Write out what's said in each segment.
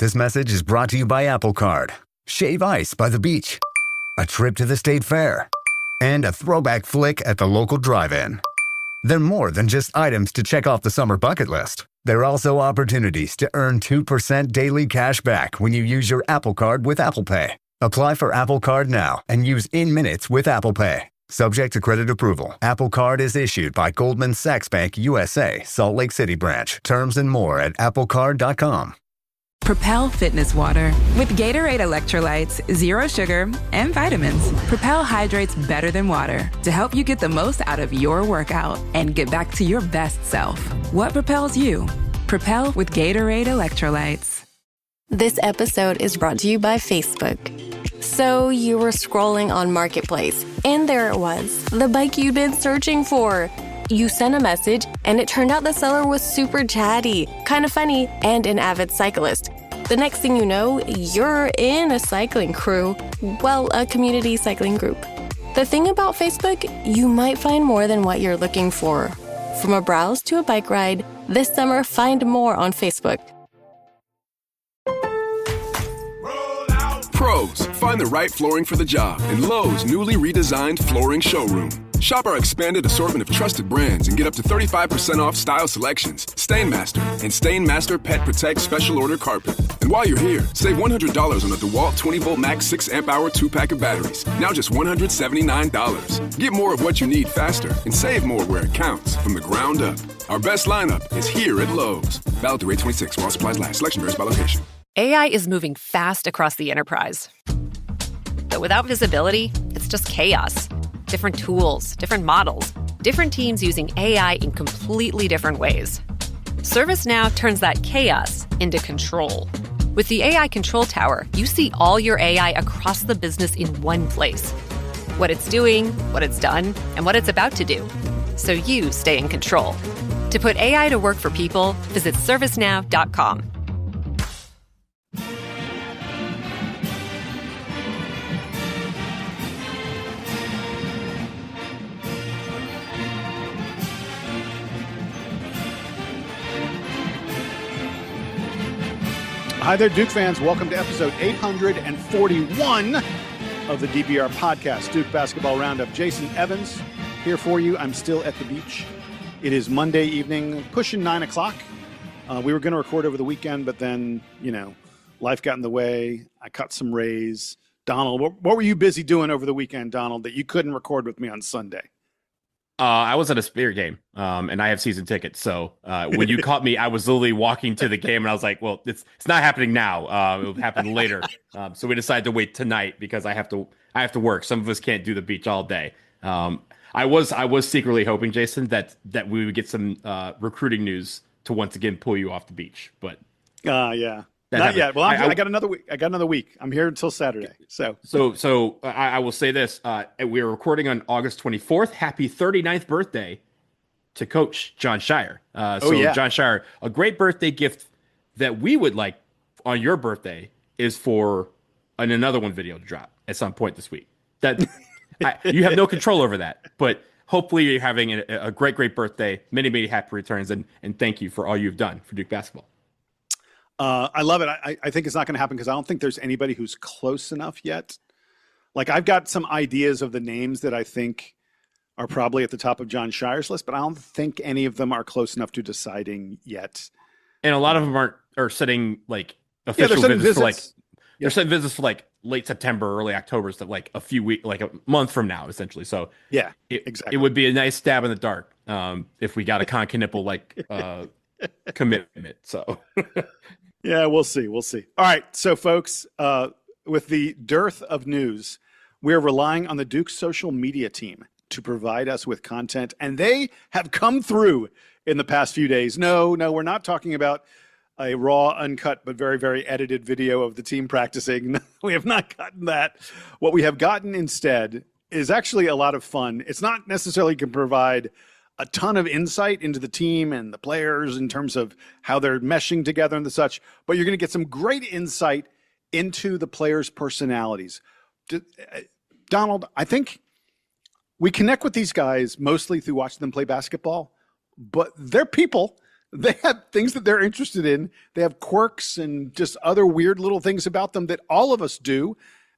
This message is brought to you by Apple Card. Shave ice by the beach. A trip to the state fair. And a throwback flick at the local drive-in. They're more than just items to check off the summer bucket list. They're also opportunities to earn 2% daily cash back when you use your Apple Card with Apple Pay. Apply for Apple Card now and use in-minutes with Apple Pay. Subject to credit approval. Apple Card is issued by Goldman Sachs Bank USA, Salt Lake City branch. Terms and more at applecard.com. Propel Fitness Water. With Gatorade electrolytes, zero sugar, and vitamins, Propel hydrates better than water to help you get the most out of your workout and get back to your best self. What propels you? Propel with Gatorade electrolytes. This episode is brought to you by Facebook. So you were scrolling on Marketplace, and there it was, the bike you'd been searching for. You sent a message, and it turned out the seller was super chatty, kind of funny, and an avid cyclist. The next thing you know, you're in a cycling crew. Well, a community cycling group. The thing about Facebook, you might find more than what you're looking for. From a browse to a bike ride, this summer find more on Facebook. Pros, find the right flooring for the job in Lowe's newly redesigned flooring showroom. Shop our expanded assortment of trusted brands and get up to 35% off style selections, Stainmaster, and Stainmaster Pet Protect Special Order Carpet. And while you're here, save $100 on a DeWalt 20-volt max 6-amp-hour 2-pack of batteries. Now just $179. Get more of what you need faster and save more where it counts from the ground up. Our best lineup is here at Lowe's. Valid through 8/26 while supplies last. Selection varies by location. AI is moving fast across the enterprise. But without visibility, it's just chaos. Different tools, different models, different teams using AI in completely different ways. ServiceNow turns that chaos into control. With the AI Control Tower, you see all your AI across the business in one place. What it's doing, what it's done, and what it's about to do. So you stay in control. To put AI to work for people, visit ServiceNow.com. Hi there, Duke fans. Welcome to episode 841 of the DBR podcast, Duke Basketball Roundup. Jason Evans here for you. I'm still at the beach. It is Monday evening, pushing 9 o'clock. We were going to record over the weekend, but then, life got in the way. I cut some rays. Donald, what were you busy doing over the weekend, Donald, that you couldn't record with me on Sunday? I was at a Spirit game, and I have season tickets. So when you caught me, I was literally walking to the game, and I was like, "Well, it's not happening now. It will happen later." So we decided to wait tonight because I have to work. Some of us can't do the beach all day. I was secretly hoping, Jason, that we would get some recruiting news to once again pull you off the beach. But yeah. Not yet. Well, I got another week. I got another week. I'm here until Saturday. So I will say this: we are recording on August 24th. Happy 39th birthday to Coach Jon Scheyer. Jon Scheyer, a great birthday gift that we would like on your birthday is for another one video to drop at some point this week. That you have no control over that, but hopefully you're having a great birthday. Many happy returns, and thank you for all you've done for Duke basketball. I love it. I think it's not going to happen because I don't think there's anybody who's close enough yet. Like, I've got some ideas of the names that I think are probably at the top of Jon Scheyer's list, but I don't think any of them are close enough to deciding yet. And a lot of them are setting like official visits. They're setting visits for like late September, early October, so like a month from now, essentially. So yeah, exactly. It would be a nice stab in the dark if we got a Con Knipple commitment. So. Yeah, we'll see. All right. So, folks, with the dearth of news, we're relying on the Duke social media team to provide us with content, and they have come through in the past few days. No, we're not talking about a raw, uncut, but very, very edited video of the team practicing. We have not gotten that. What we have gotten instead is actually a lot of fun. It's not necessarily going to provide a ton of insight into the team and the players in terms of how they're meshing together and the such, but you're going to get some great insight into the players' personalities. Donald, I think we connect with these guys mostly through watching them play basketball, but they're people they have things that they're interested in. They have quirks and just other weird little things about them that all of us do.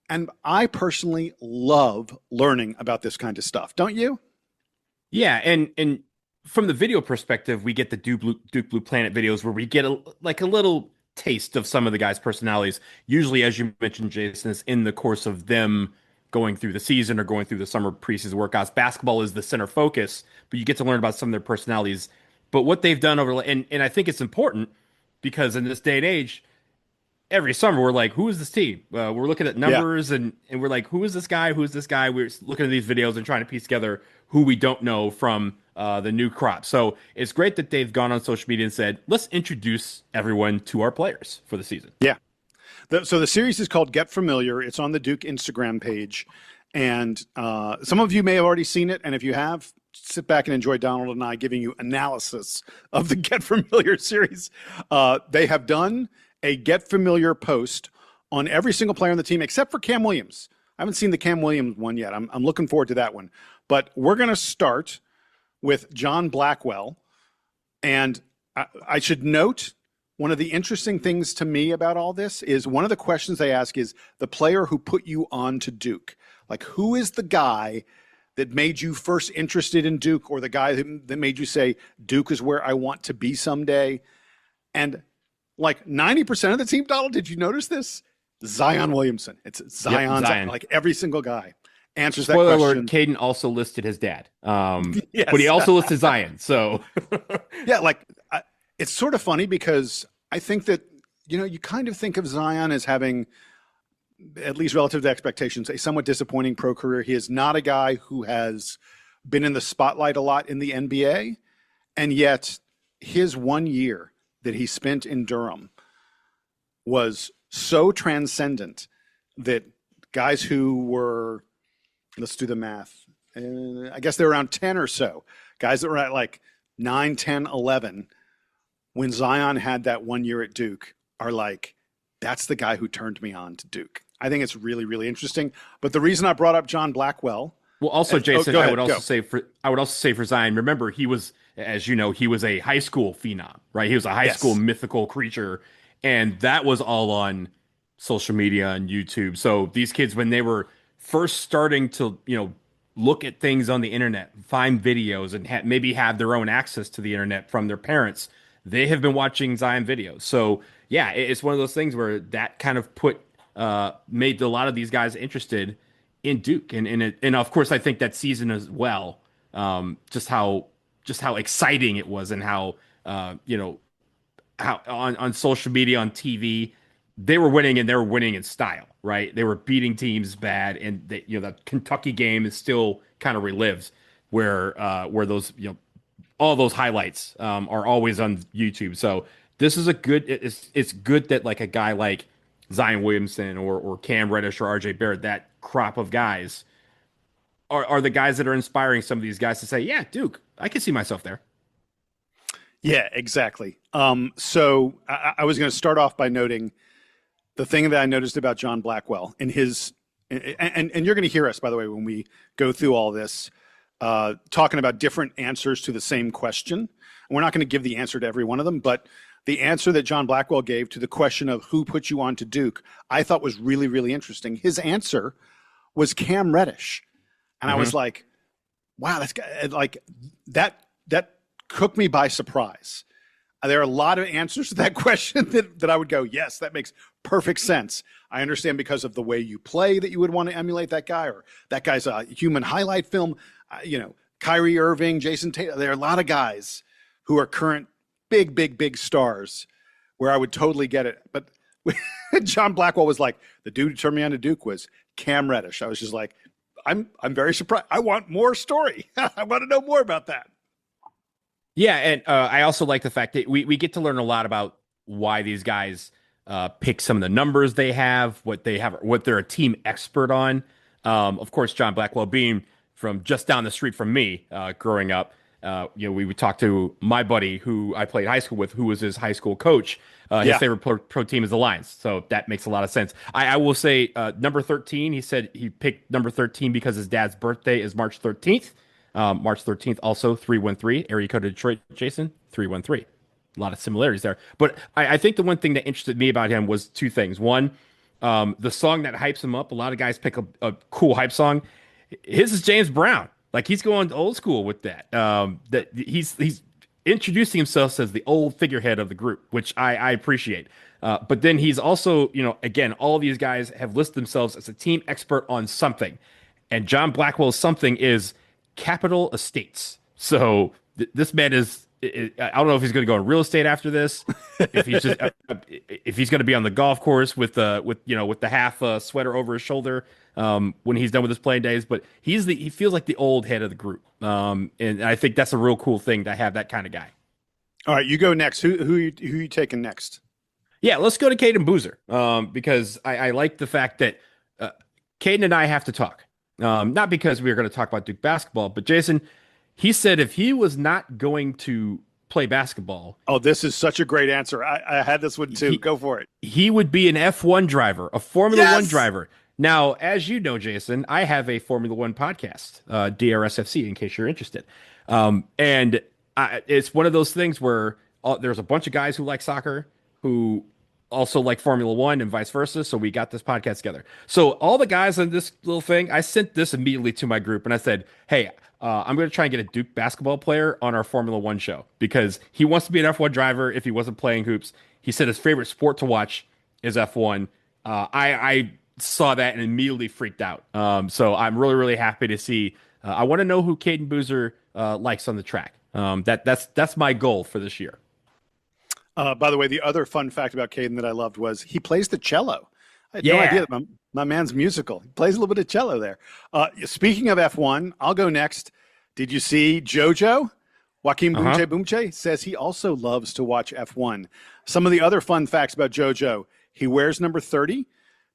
And I personally love learning about this kind of stuff. Don't you? Yeah. And from the video perspective, we get the Duke Blue Planet videos where we get a little taste of some of the guys' personalities. Usually, as you mentioned, Jason, is in the course of them going through the season or going through the summer preseason workouts. Basketball is the center focus, but you get to learn about some of their personalities. But what they've done and I think it's important because in this day and age, every summer we're like, who is this team? We're looking at numbers and we're like, who is this guy? Who is this guy? We're looking at these videos and trying to piece together who we don't know from the new crop. So it's great that they've gone on social media and said, let's introduce everyone to our players for the season. Yeah. So the series is called Get Familiar. It's on the Duke Instagram page. And some of you may have already seen it. And if you have, sit back and enjoy Donald and I giving you analysis of the Get Familiar series. They have done a Get Familiar post on every single player on the team except for Cam Williams. I haven't seen the Cam Williams one yet. I'm looking forward to that one. But we're going to start with John Blackwell. And I should note, one of the interesting things to me about all this is one of the questions they ask is the player who put you on to Duke. Like, who is the guy that made you first interested in Duke, or the guy that made you say, Duke is where I want to be someday? And like 90% of the team, Donald, did you notice this? Zion Williamson. It's Zion. Like every single guy answers that question. Spoiler alert, Caden also listed his dad. Yes. But he also listed Zion. So yeah, like it's sort of funny because I think that, you kind of think of Zion as having, at least relative to expectations, a somewhat disappointing pro career. He is not a guy who has been in the spotlight a lot in the NBA. And yet his 1 year that he spent in Durham was so transcendent that guys who were, let's do the math, I guess they're around 10 or so, guys that were at like 9, 10, 11, when Zion had that 1 year at Duke, are like, that's the guy who turned me on to Duke. I think it's really, really interesting. But the reason I brought up John Blackwell. Well, also, Jason, I would also say for Zion, remember, he was, as you know, he was a high school phenom, right? He was a high school mythical creature. And that was all on social media and YouTube. So these kids, when they were first starting to, look at things on the internet, find videos, and maybe have their own access to the internet from their parents, they have been watching Zion videos. So yeah, it's one of those things where that kind of made a lot of these guys interested in Duke. And of course, I think that season as well, just how exciting it was, and how how on social media, on TV, they were winning, and they were winning in style, right? They were beating teams bad, and that Kentucky game is still kind of relived, where those all those highlights are always on YouTube. So this is it's good that like a guy like Zion Williamson or Cam Reddish or RJ Barrett, that crop of guys are the guys that are inspiring some of these guys to say, yeah, Duke, I can see myself there. Yeah, exactly. So I was going to start off by noting the thing that I noticed about John Blackwell and and you're going to hear us, by the way, when we go through all this, talking about different answers to the same question. And we're not going to give the answer to every one of them, but the answer that John Blackwell gave to the question of who put you on to Duke, I thought was really, really interesting. His answer was Cam Reddish. And I was like, wow, that's like that took me by surprise. There are a lot of answers to that question that I would go, yes, that makes perfect sense. I understand because of the way you play that you would want to emulate that guy, or that guy's a human highlight film. Kyrie Irving, Jason Tatum. There are a lot of guys who are current big stars where I would totally get it. But John Blackwell was like, the dude who turned me on to Duke was Cam Reddish. I was just like, I'm very surprised. I want more story. I want to know more about that. Yeah, and I also like the fact that we get to learn a lot about why these guys pick some of the numbers they have, what they're a team expert on. Of course, John Blackwell being from just down the street from me growing up, we would talk to my buddy who I played high school with, who was his high school coach. His favorite pro team is the Lions, so that makes a lot of sense. I will say number 13, he said he picked number 13 because his dad's birthday is March 13th. March 13th, also 313, area code of Detroit, Jason, 313. lot of similarities there. But I think the one thing that interested me about him was two things. One, the song that hypes him up. A lot of guys pick a cool hype song. His is James Brown. Like he's going old school with that. That he's introducing himself as the old figurehead of the group, which I appreciate. But then he's also, again, all these guys have listed themselves as a team expert on something. And John Blackwell's something is Capital Estates. So this man is, I don't know if he's going to go in real estate after this, if he's just, if he's going to be on the golf course with the half sweater over his shoulder when he's done with his playing days. But he feels like the old head of the group. And I think that's a real cool thing to have that kind of guy. All right, you go next. Who you taking next? Yeah, let's go to Caden Boozer because I like the fact that Caden and I have to talk. Not because we were going to talk about Duke basketball, but Jason, he said if he was not going to play basketball. Oh, this is such a great answer. I had this one too. Go for it. He would be an F1 driver, a Formula One driver. Now, as you know, Jason, I have a Formula One podcast, DRSFC, in case you're interested. And it's one of those things where there's a bunch of guys who like soccer who also like Formula One and vice versa. So we got this podcast together. So all the guys on this little thing, I sent this immediately to my group and I said, hey, I'm going to try and get a Duke basketball player on our Formula One show because he wants to be an F1 driver if he wasn't playing hoops. He said his favorite sport to watch is F1. I saw that and immediately freaked out. So I'm really, really happy to see. I want to know who Caden Boozer likes on the track. That's my goal for this year. By the way, the other fun fact about Caden that I loved was he plays the cello. I had no idea that my man's musical. He plays a little bit of cello there. Speaking of F1, I'll go next. Did you see JoJo? Joaquin Boumtje says he also loves to watch F1. Some of the other fun facts about JoJo, he wears number 30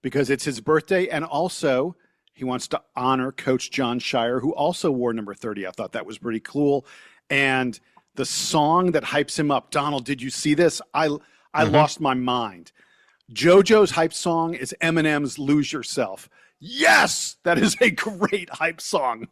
because it's his birthday, and also he wants to honor Coach Jon Scheyer, who also wore number 30. I thought that was pretty cool. And the song that hypes him up, Donald, did you see this? I lost my mind. JoJo's hype song is Eminem's Lose Yourself. Yes, that is a great hype song.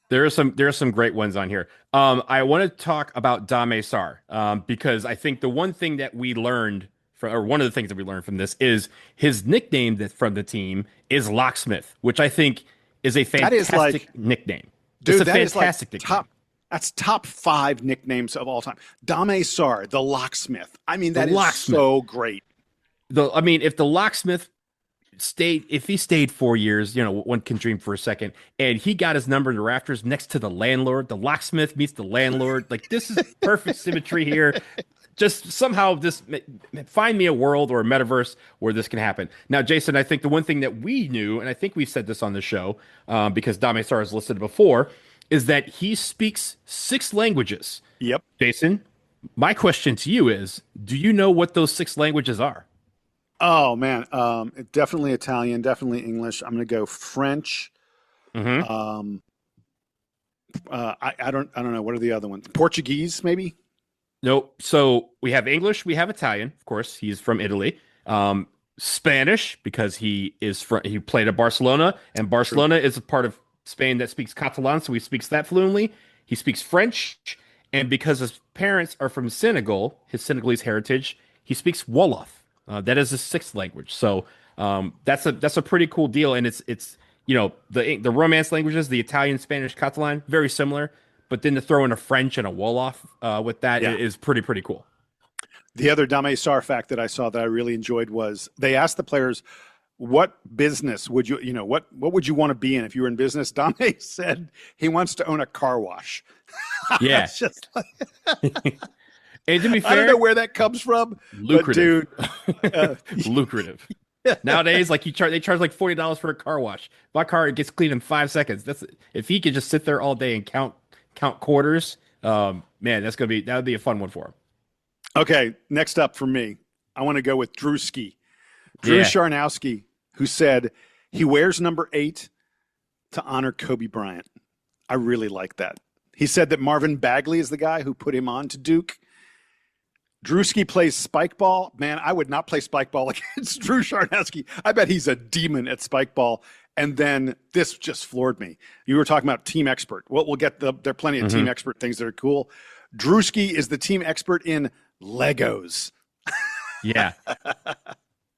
There are some great ones on here. I want to talk about Dame Sarr because I think the one thing that we learned one of the things that we learned from this is his nickname from the team is Locksmith, which I think is a fantastic nickname. Dude, that is fantastic nickname. That's top 5 nicknames of all time. Dame Sarr, the Locksmith. I mean, that is so great. If the Locksmith if he stayed 4 years, one can dream for a second, and he got his number in the rafters next to the landlord, the locksmith meets the landlord. Like, this is perfect symmetry here. Just somehow find me a world or a metaverse where this can happen. Now, Jason, I think the one thing that we knew, and I think we said this on the show, because Dame Sarr has listed before, is that he speaks 6 languages. Yep. Jason, my question to you is, do you know what those 6 languages are? Oh, man. Definitely Italian, definitely English. I'm going to go French. Mm-hmm. I don't know. What are the other ones? Portuguese, maybe? Nope. So we have English. We have Italian. Of course, he's from Italy. Spanish, because he played at Barcelona, and Barcelona is a part of Spain that speaks Catalan, so he speaks that fluently. He speaks French, and because his parents are from Senegal, his Senegalese heritage, he speaks Wolof. That is his 6th language. So that's a pretty cool deal, and it's the Romance languages, the Italian, Spanish, Catalan, very similar. But then to throw in a French and a Wolof with that is pretty cool. The other Dame Sarr fact that I saw that I really enjoyed was they asked the players, what business would what would you want to be in if you were in business? Dame said he wants to own a car wash. Yeah. Just like... And to be fair, I don't know where that comes from. Lucrative. But dude. Lucrative. Nowadays, they charge like $40 for a car wash. My car gets cleaned in 5 seconds. If he could just sit there all day and count quarters, man, that would be a fun one for him. Okay, next up for me, I want to go with Drewski. Drew Sharnowski, who said he wears number 8 to honor Kobe Bryant. I really like that. He said that Marvin Bagley is the guy who put him on to Duke. Drewski plays spike ball. Man, I would not play spike ball against Drew Sharnowski. I bet he's a demon at spike ball. And then this just floored me. You were talking about team expert. Well, we'll get there are plenty of team expert things that are cool. Drewski is the team expert in Legos. Yeah.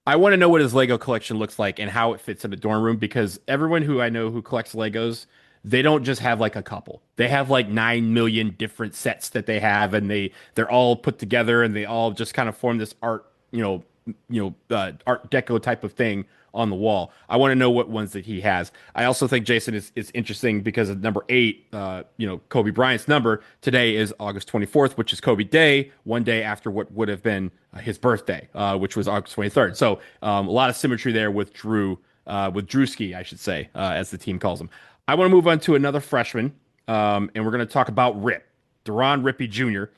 I want to know what his Lego collection looks like and how it fits in a dorm room, because everyone who I know who collects Legos, they don't just have like a couple. They have like 9 million different sets that they have, and they're all put together, and they all just kind of form this art, Art Deco type of thing on the wall. I want to know what ones that he has. I also think Jason is interesting because of number 8, Kobe Bryant's number today is August 24th, which is Kobe Day, one day after what would have been his birthday, which was August 23rd. So a lot of symmetry there with Drewski, I should say, as the team calls him. I want to move on to another freshman, and we're going to talk about Rip, Deron Rippey Jr.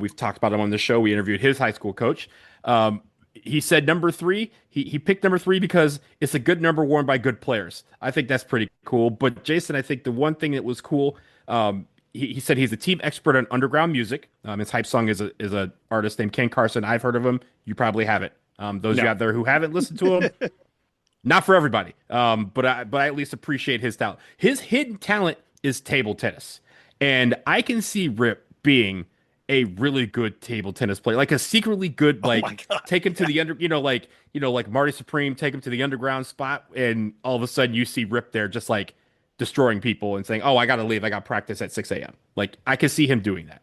We've talked about him on the show. We interviewed his high school coach. He said number 3. He picked number 3 because it's a good number worn by good players. I think that's pretty cool. But Jason, I think the one thing that was cool, he said he's a team expert on underground music. His hype song is a artist named Ken Carson. I've heard of him. You probably haven't. Those of you out there who haven't listened to him, not for everybody. But I at least appreciate his talent. His hidden talent is table tennis, and I can see Rip being a really good table tennis player, like a secretly good, take him to the like Marty Supreme, take him to the underground spot, and all of a sudden you see Rip there just like destroying people and saying, "Oh, I got to leave. I got practice at 6 a.m." Like I can see him doing that.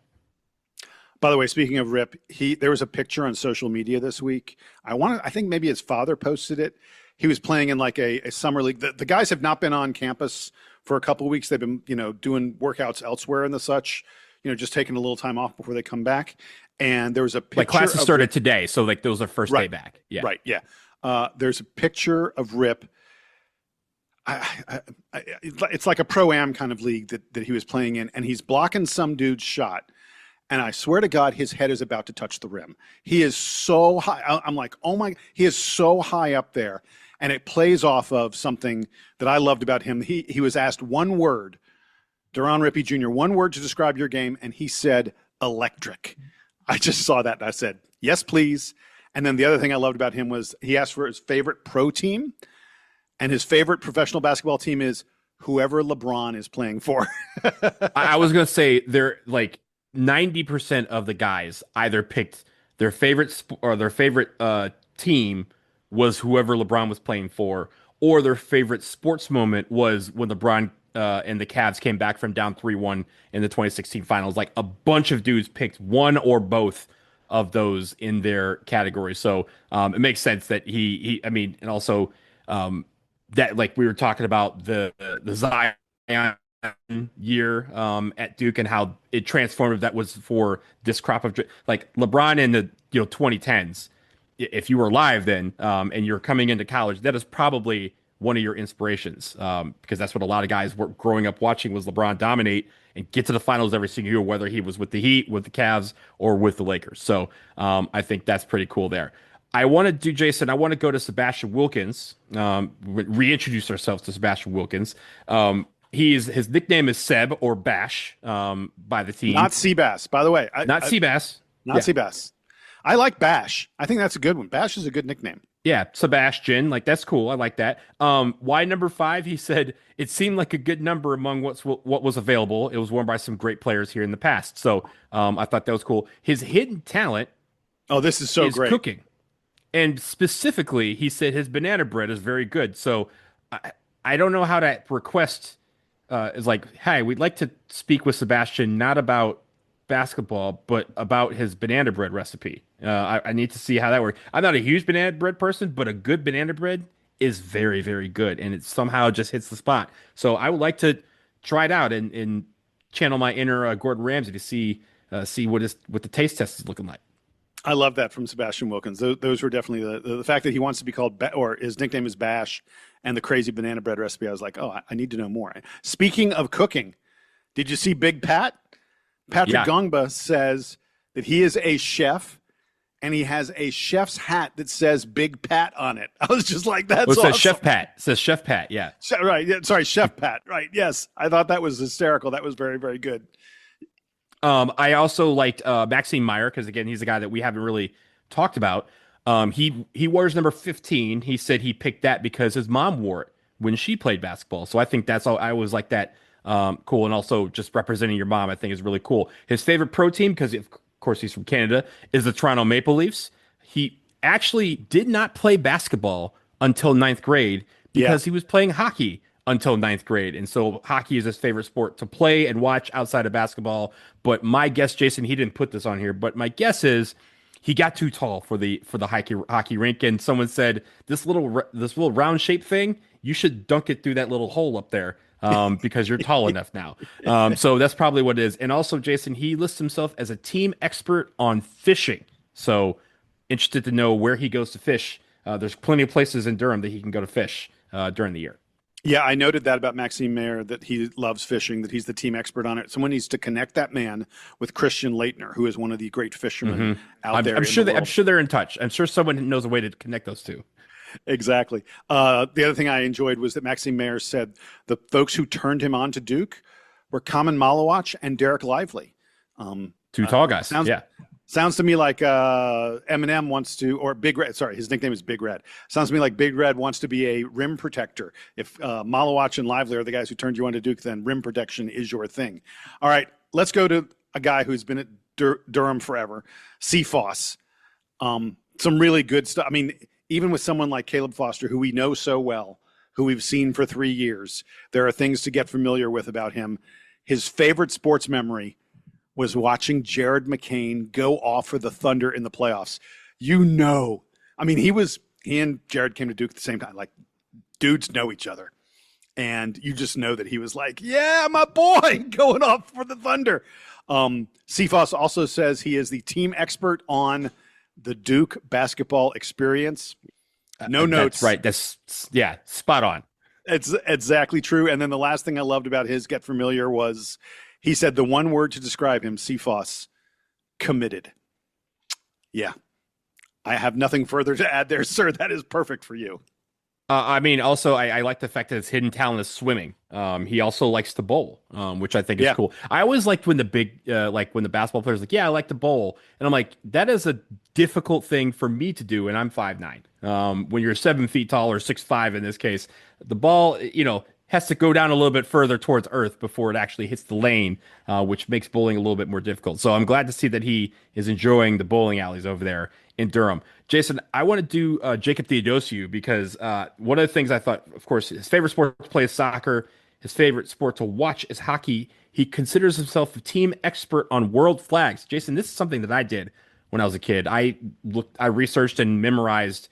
By the way, speaking of Rip, there was a picture on social media this week. I think maybe his father posted it. He was playing in like a summer league. The guys have not been on campus for a couple of weeks. They've been, doing workouts elsewhere and the such. Just taking a little time off before they come back. And there was a picture. Like classes started today, so like those are first day back. Yeah. Right, yeah. There's a picture of Rip. It's like a pro-am kind of league that he was playing in, and he's blocking some dude's shot. And I swear to God, his head is about to touch the rim. He is so high. I'm like, oh my, he is so high up there. And it plays off of something that I loved about him. He was asked one word, Deron Rippey Jr., one word to describe your game, and he said electric. I just saw that, and I said, yes, please. And then the other thing I loved about him was he asked for his favorite pro team, and his favorite professional basketball team is whoever LeBron is playing for. I was going to say they're like 90% of the guys either picked their favorite team was whoever LeBron was playing for, or their favorite sports moment was when LeBron and the Cavs came back from down 3-1 in the 2016 finals. Like a bunch of dudes picked one or both of those in their category. So it makes sense that and also that like we were talking about the Zion year at Duke and how it transformative that was for this crop of like LeBron in the 2010s. If you were alive then and you're coming into college, that is probably one of your inspirations, because that's what a lot of guys were growing up watching was LeBron dominate and get to the finals every single year, whether he was with the Heat, with the Cavs, or with the Lakers. So I think that's pretty cool there. I want to go to Sebastian Wilkins, reintroduce ourselves to Sebastian Wilkins. His nickname is Seb or Bash by the team. Not Seabass, by the way. Seabass. Not Seabass. I like Bash. I think that's a good one. Bash is a good nickname. Yeah, Sebastian, like that's cool. I like that. Why number 5? He said it seemed like a good number among what was available. It was worn by some great players here in the past. So I thought that was cool. His hidden talent. Oh, this is so great. Cooking, and specifically, he said his banana bread is very good. So I don't know how to request. Is like, hey, we'd like to speak with Sebastian, not about basketball, but about his banana bread recipe. I need to see how that works. I'm not a huge banana bread person, but a good banana bread is very, very good, and it somehow just hits the spot. So I would like to try it out and channel my inner Gordon Ramsay to see what the taste test is looking like. I love that from Sebastian Wilkins. Those were definitely the fact that he wants to be called or his nickname is Bash, and the crazy banana bread recipe. I was like, oh, I need to know more. Speaking of cooking, did you see Big Pat? Patrick Gongba says that he is a chef, and he has a chef's hat that says Big Pat on it. I was just like, that's awesome. It says Chef Pat. It says Chef Pat, yeah. Right, yeah, sorry, Chef Pat. Right, yes. I thought that was hysterical. That was very, very good. I also liked Maxime Meyer, because, again, he's a guy that we haven't really talked about. He wears number 15. He said he picked that because his mom wore it when she played basketball. So I think that's all. I always like that. Cool. And also just representing your mom, I think, is really cool. His favorite pro team, because of course he's from Canada, is the Toronto Maple Leafs. He actually did not play basketball until ninth grade because he was playing hockey until ninth grade. And so hockey is his favorite sport to play and watch outside of basketball. But my guess, Jason, he didn't put this on here, but my guess is he got too tall for the hockey rink. And someone said, this little round shaped thing, you should dunk it through that little hole up there. Because you're tall enough now. So that's probably what it is. And also, Jason, he lists himself as a team expert on fishing. So interested to know where he goes to fish. There's plenty of places in Durham that he can go to fish during the year. Yeah, I noted that about Maxime Mayer, that he loves fishing, that he's the team expert on it. Someone needs to connect that man with Christian Leitner, who is one of the great fishermen out there. I'm sure they're in touch. I'm sure someone knows a way to connect those two. Exactly. The other thing I enjoyed was that Maxime Mayer said the folks who turned him on to Duke were Kamen Malawach and Derek Lively. Two tall guys. Sounds to me like Eminem wants to, or Big Red. Sorry, his nickname is Big Red. Sounds to me like Big Red wants to be a rim protector. If Malawach and Lively are the guys who turned you on to Duke, then rim protection is your thing. All right, let's go to a guy who's been at Durham forever, CFOS. Some really good stuff. I mean, even with someone like Caleb Foster, who we know so well, who we've seen for 3 years, there are things to get familiar with about him. His favorite sports memory was watching Jared McCain go off for the Thunder in the playoffs. I mean, he and Jared came to Duke at the same time. Like, dudes know each other. And you just know that he was like, yeah, my boy, going off for the Thunder. CFOS also says he is the team expert on the Duke basketball experience. No notes. That's right. That's spot on. It's exactly true. And then the last thing I loved about his get familiar was he said the one word to describe him, CFOS, committed. Yeah. I have nothing further to add there, sir. That is perfect for you. I mean, also, I like the fact that his hidden talent is swimming. He also likes to bowl, which I think is cool. I always liked when the basketball players like, I like to bowl. And I'm like, that is a difficult thing for me to do, and I'm 5'9". When you're 7 feet tall or 6'5" in this case, the ball, has to go down a little bit further towards earth before it actually hits the lane, which makes bowling a little bit more difficult. So I'm glad to see that he is enjoying the bowling alleys over there in Durham. Jason, I want to do Jacob Theodosiou because one of the things I thought, of course, his favorite sport to play is soccer. His favorite sport to watch is hockey. He considers himself a team expert on world flags. Jason, this is something that I did when I was a kid. I researched and memorized.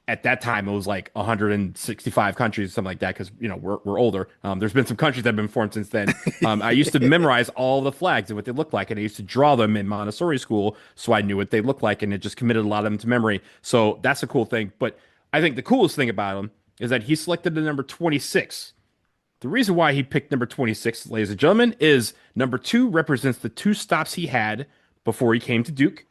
At that time, it was like 165 countries, something like that, because we're older. There's been some countries that have been formed since then. I used to memorize all the flags and what they look like, and I used to draw them in Montessori school, so I knew what they looked like, and it just committed a lot of them to memory. So that's a cool thing. But I think the coolest thing about him is that he selected the number 26. The reason why he picked number 26, ladies and gentlemen, is number 2 represents the 2 stops he had before he came to Duke,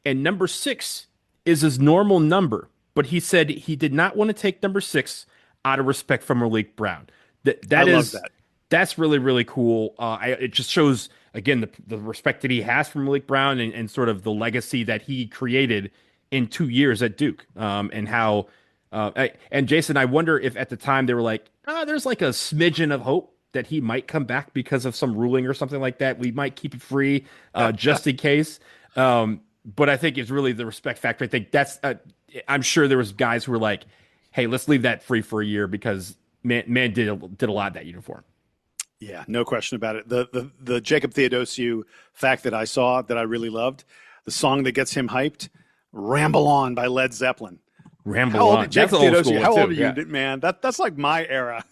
and number 6 is his normal number. But he said he did not want to take number 6 out of respect for Malik Brown. That's really, really cool. It just shows, again, the respect that he has for Malik Brown and sort of the legacy that he created in 2 years at Duke. And how, and Jason, I wonder if at the time they were like, there's like a smidgen of hope that he might come back because of some ruling or something like that. We might keep it free just in case. But I think it's really the respect factor. I think that's, I'm sure there was guys who were like, hey, let's leave that free for a year because man did a lot of that uniform. Yeah, no question about it. The Jacob Theodosiou fact that I saw that I really loved, the song that gets him hyped, Ramble On by Led Zeppelin. Ramble On. Jacob Theodosiou, how old are you, man? That's like my era.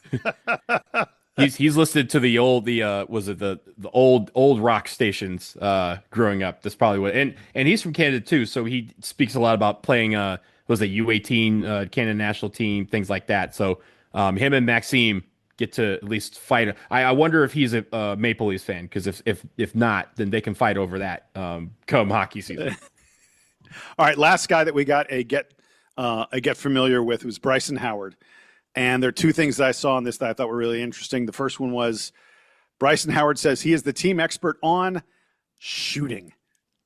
He's listed to the old old rock stations growing up. That's probably what, and he's from Canada too, so he speaks a lot about playing was a U18 Canada national team, things like that. So him and Maxime get to at least fight. I wonder if he's a Maple Leafs fan, because if not, then they can fight over that come hockey season. All right, last guy that we got a get familiar with was Bryson Howard. And there are 2 things that I saw in this that I thought were really interesting. The first one was Bryson Howard says he is the team expert on shooting.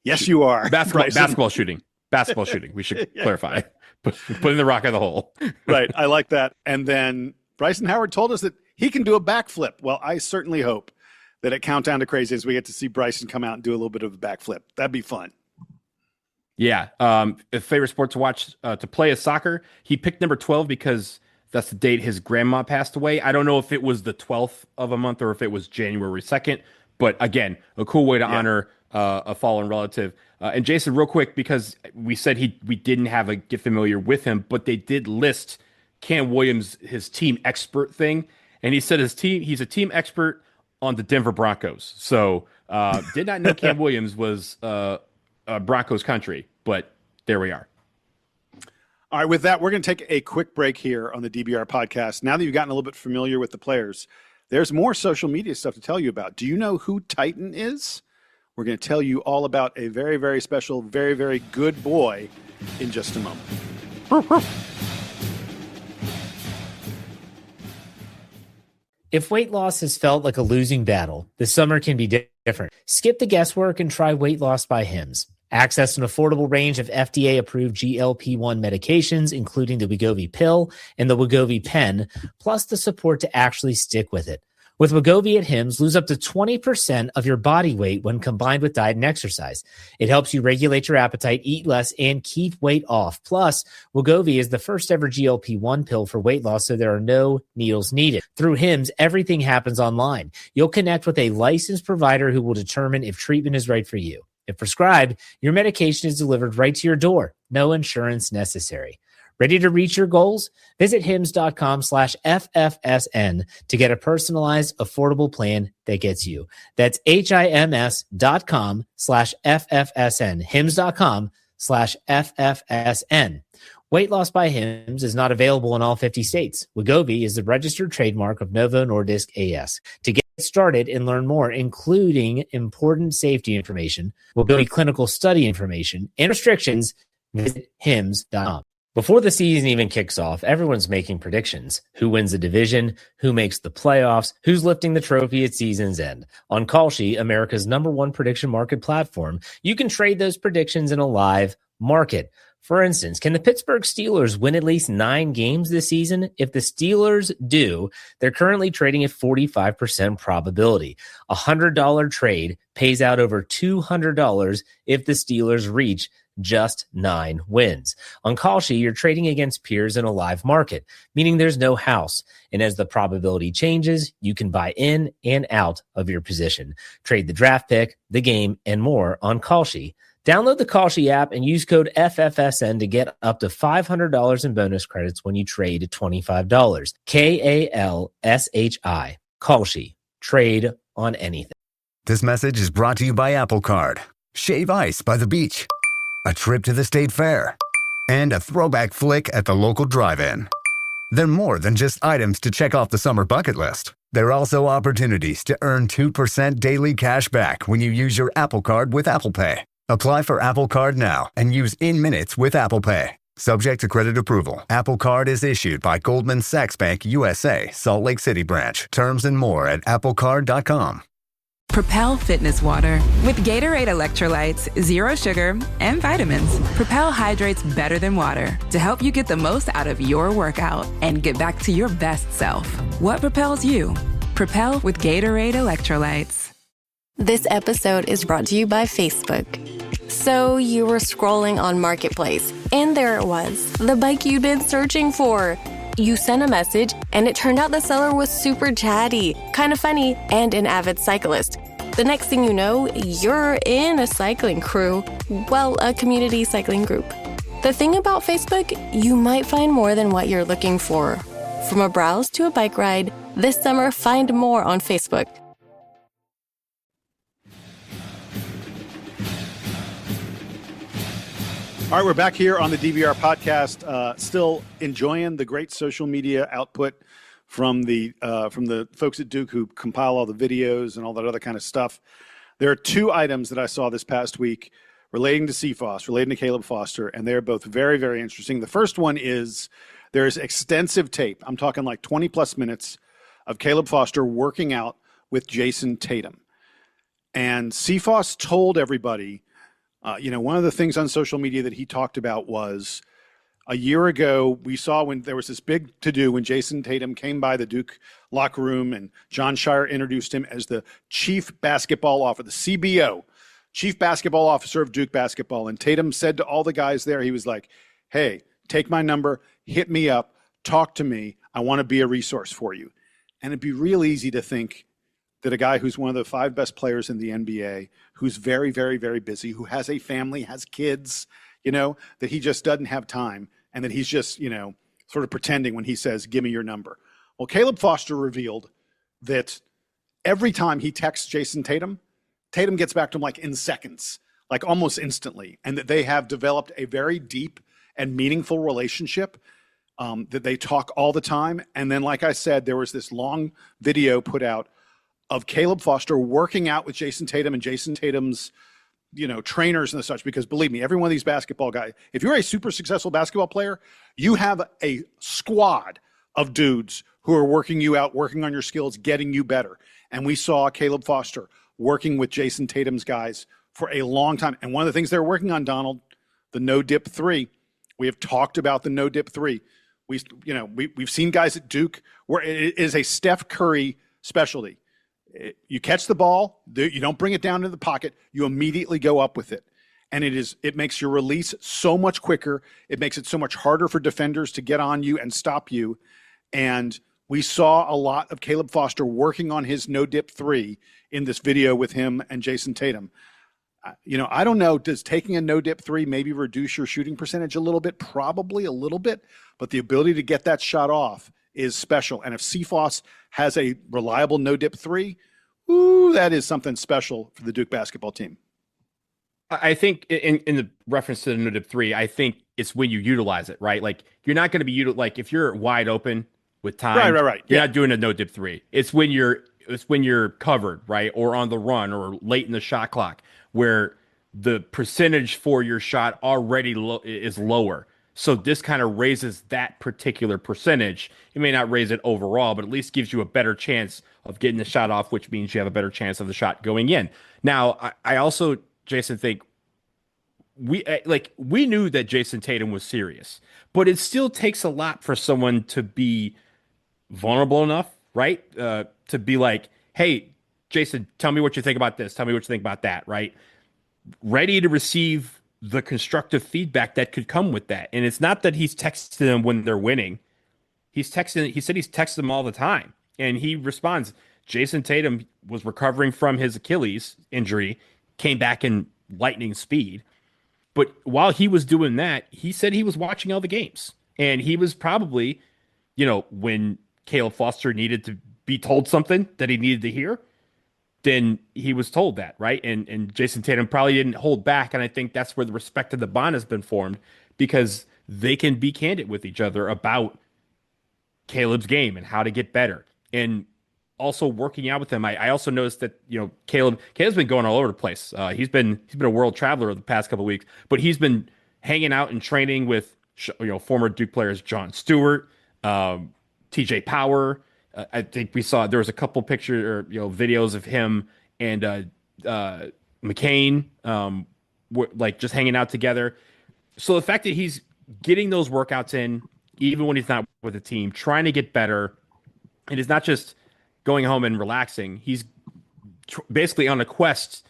Yes, you are. Basketball shooting. Basketball shooting. We should clarify. Putting the rock in the hole. Right. I like that. And then Bryson Howard told us that he can do a backflip. Well, I certainly hope that at Countdown to Craziness, we get to see Bryson come out and do a little bit of a backflip. That'd be fun. Yeah. A favorite sport to watch, to play is soccer. He picked number 12 because that's the date his grandma passed away. I don't know if it was the 12th of a month or if it was January 2nd, but again, a cool way to honor a fallen relative. And Jason, real quick, because we said we didn't have a get familiar with him, but they did list Cam Williams, his team expert thing. And he said he's a team expert on the Denver Broncos. So did not know Cam Williams was Broncos country, but there we are. All right, with that, we're going to take a quick break here on the DBR podcast. Now that you've gotten a little bit familiar with the players, there's more social media stuff to tell you about. Do you know who Titan is? We're going to tell you all about a very, very special, very, very good boy in just a moment. If weight loss has felt like a losing battle, this summer can be different. Skip the guesswork and try Weight Loss by Hims. Access an affordable range of FDA-approved GLP-1 medications, including the Wegovy pill and the Wegovy pen, plus the support to actually stick with it. With Wegovy at Hims, lose up to 20% of your body weight when combined with diet and exercise. It helps you regulate your appetite, eat less, and keep weight off. Plus, Wegovy is the first ever GLP-1 pill for weight loss, so there are no needles needed. Through Hims, everything happens online. You'll connect with a licensed provider who will determine if treatment is right for you. If prescribed, your medication is delivered right to your door. No insurance necessary. Ready to reach your goals? Visit hims.com/FFSN to get a personalized, affordable plan that gets you. That's HIMS.com/FFSN. hims.com/FFSN. Weight Loss by Hims is not available in all 50 states. Wegovy is the registered trademark of Novo Nordisk A/S. To get started and learn more, including important safety information, Wegovy clinical study information, and restrictions, visit hims.com. Before the season even kicks off, everyone's making predictions. Who wins the division? Who makes the playoffs? Who's lifting the trophy at season's end? On Kalshi, America's #1 prediction market platform, you can trade those predictions in a live market. For instance, can the Pittsburgh Steelers win at least 9 games this season? If the Steelers do, they're currently trading at 45% probability. A $100 trade pays out over $200 if the Steelers reach just 9 wins. On Kalshi, you're trading against peers in a live market, meaning there's no house. And as the probability changes, you can buy in and out of your position. Trade the draft pick, the game, and more on Kalshi. Download the Kalshi app and use code FFSN to get up to $500 in bonus credits when you trade $25. KALSHI. Kalshi. Trade on anything. This message is brought to you by Apple Card. Shave ice by the beach. A trip to the state fair, and a throwback flick at the local drive-in. They're more than just items to check off the summer bucket list. They're also opportunities to earn 2% daily cash back when you use your Apple Card with Apple Pay. Apply for Apple Card now and use in minutes with Apple Pay. Subject to credit approval. Apple Card is issued by Goldman Sachs Bank USA, Salt Lake City branch. Terms and more at applecard.com. Propel Fitness Water. With Gatorade electrolytes, zero sugar, and vitamins, Propel hydrates better than water to help you get the most out of your workout and get back to your best self. What propels you? Propel with Gatorade electrolytes. This episode is brought to you by Facebook. So you were scrolling on Marketplace, and there it was, the bike you'd been searching for. You sent a message, and it turned out the seller was super chatty, kind of funny, and an avid cyclist. The next thing you know, you're in a cycling crew. Well, a community cycling group. The thing about Facebook, you might find more than what you're looking for. From a browse to a bike ride, this summer find more on Facebook. All right, we're back here on the DVR podcast. Still enjoying the great social media output from the folks at Duke who compile all the videos and all that other kind of stuff. There are 2 items that I saw this past week relating to CFOS, relating to Caleb Foster, and they're both very, very interesting. The first one is there's extensive tape. I'm talking like 20 plus minutes of Caleb Foster working out with Jason Tatum. And CFOS told everybody, one of the things on social media that he talked about was A year ago, we saw when there was this big to-do when Jason Tatum came by the Duke locker room and Jon Scheyer introduced him as the chief basketball officer, the CBO, chief basketball officer of Duke basketball. And Tatum said to all the guys there, he was like, hey, take my number, hit me up, talk to me. I want to be a resource for you. And it'd be real easy to think that a guy who's one of the 5 best players in the NBA, who's very, very, very busy, who has a family, has kids, that he just doesn't have time and that he's just, sort of pretending when he says, give me your number. Well, Caleb Foster revealed that every time he texts Jason Tatum, Tatum gets back to him like in seconds, like almost instantly, and that they have developed a very deep and meaningful relationship, that they talk all the time. And then, like I said, there was this long video put out of Caleb Foster working out with Jason Tatum and Jason Tatum's, trainers and such, because believe me, every one of these basketball guys, if you're a super successful basketball player, you have a squad of dudes who are working you out, working on your skills, getting you better. And we saw Caleb Foster working with Jason Tatum's guys for a long time. And one of the things they're working on, Donald, the no-dip 3, we have talked about the no-dip 3. We've seen guys at Duke where it is a Steph Curry specialty. You catch the ball, you don't bring it down into the pocket, you immediately go up with it. And it makes your release so much quicker. It makes it so much harder for defenders to get on you and stop you. And we saw a lot of Caleb Foster working on his no-dip 3 in this video with him and Jason Tatum. I don't know, does taking a no-dip 3 maybe reduce your shooting percentage a little bit? Probably a little bit, but the ability to get that shot off is special. And if CFOS has a reliable no-dip 3, that is something special for the Duke basketball team. I think in the reference to the no-dip 3, I think it's when you utilize it, right? Like you're not going to be like if you're wide open with time, right. You're not doing a no-dip 3. It's when you're covered, right, or on the run or late in the shot clock, where the percentage for your shot already is lower. So this kind of raises that particular percentage. It may not raise it overall, but at least gives you a better chance of getting the shot off, which means you have a better chance of the shot going in. Now, I also, Jason, think we knew that Jason Tatum was serious, but it still takes a lot for someone to be vulnerable enough, right? To be like, hey, Jason, tell me what you think about this. Tell me what you think about that, right? Ready to receive the constructive feedback that could come with that. And it's not that he's texting them when they're winning. He said he's texting them all the time. And he responds, Jason Tatum was recovering from his Achilles injury, came back in lightning speed. But while he was doing that, he said he was watching all the games. And he was probably, when Caleb Foster needed to be told something that he needed to hear, then he was told that, right? And Jason Tatum probably didn't hold back. And I think that's where the respect of the bond has been formed, because they can be candid with each other about Caleb's game and how to get better. And also working out with him. I also noticed that, Caleb's been going all over the place. He's been a world traveler the past couple of weeks, but he's been hanging out and training with, former Duke players, John Stewart, TJ Power. I think we saw there was a couple pictures or videos of him and McCain, like just hanging out together. So the fact that he's getting those workouts in, even when he's not with the team, trying to get better, and it's not just going home and relaxing. He's basically on a quest